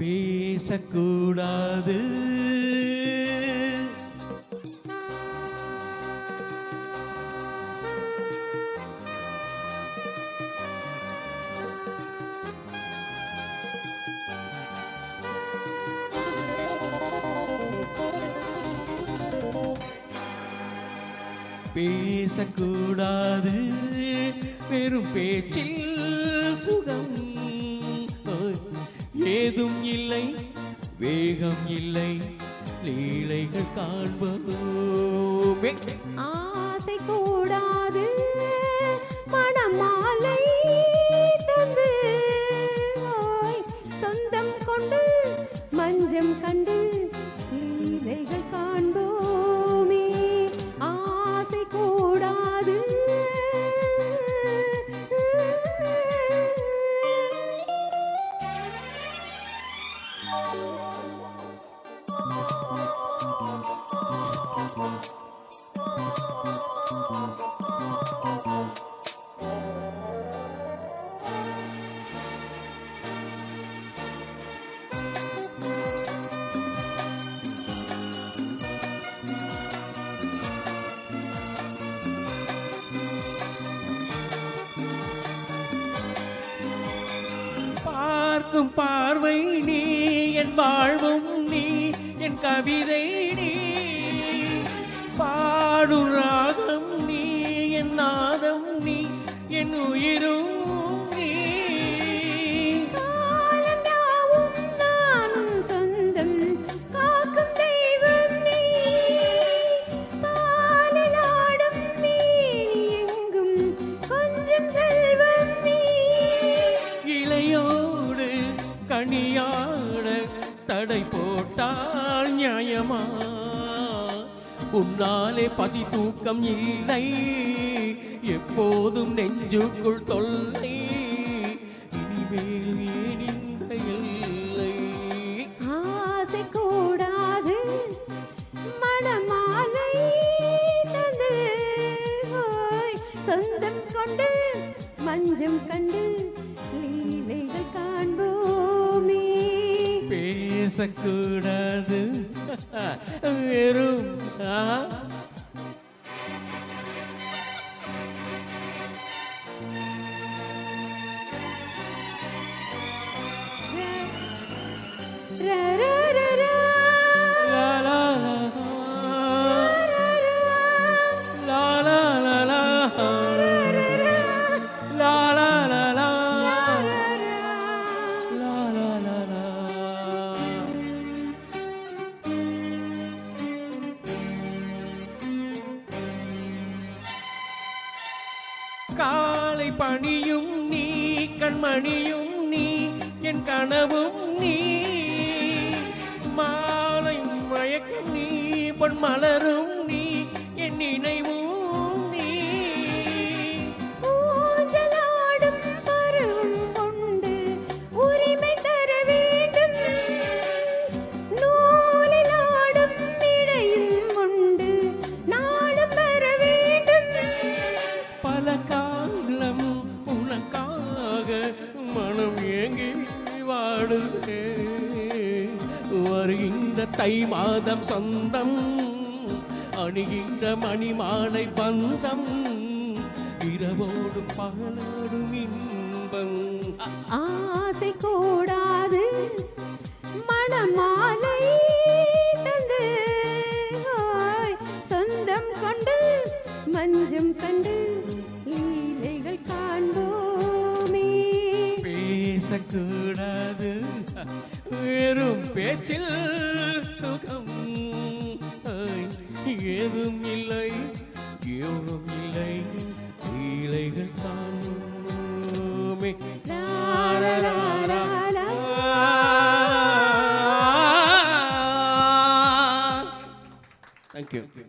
பேசக்கூடாது. பேசக்கூடாது, வெறும் பேச்சில் சுகம் ஏதும் இல்லை, வேகம் இல்லை, லீலைகள் காண்போமே. ஆசை கூடாது, மணமாலை தந்து சொந்தம் கொண்டு மஞ்சம் கண்டு லீலைகள் காண்போமே. ஆசை கூடாது, பார்க்கும் பார்வை நீ, என் வாழ்வும் நீ, என் கவிதை நீ, பாடும் ராகம் நீ, என் நாதம் நீ, என் உயிரும் நீ. காலம் யாவும் நானும் சொந்தம் காக்கும் தெய்வம் நீ. பாலில் ஆடும் மீன் எங்கும் கொஞ்சம் செல்வம் நீ. இளையோடு கனியாட தடை போட்டால் நியாயமா? உன்னாலே பசி தூக்கம் இல்லை, எப்போதும் நெஞ்சுக்குள் தொல்லை, இனிமேல் ஏன் இந்த எல்லை? ஆசை கூடாது, மணமாலை தந்து சொந்தம் கொண்டு மஞ்சம் கண்டு லீலைகள் காண்போமே. பேசக்கூடாது, வெறும் காலை பணியும் நீ, கண்மணியும் நீ, என் கனவும் நீ, மாலை மயக்கம் நீ, பொன் மலரும் நீ, என் நினைவும் நீ. ஊஞ்சலாடும் பருவம் கொண்டு உரிமை தர வேண்டும், நூலில் ஆடும் இடையும் கொண்டு நாளும் வர வேண்டும். பல காலம் உனக்காக மனம் ஏங்கி வாடுதே, வருகின்ற தை மாதம் சொந்தம், அணிகின்ற மணிமாலை பந்தம், இரவோடும் பகலோடும் இன்பம். ஆசை கூடாது, மணமாலை தந்து சொந்தம் கொண்டு மஞ்சம் கண்டு லீலைகள் காண்போமே. பேசக்கூடாது, வெறும் பேச்சில் சுகம் ஏதும் இல்லை, யோகம் இல்லை, லீலைகள் காண்போமே. Thank you.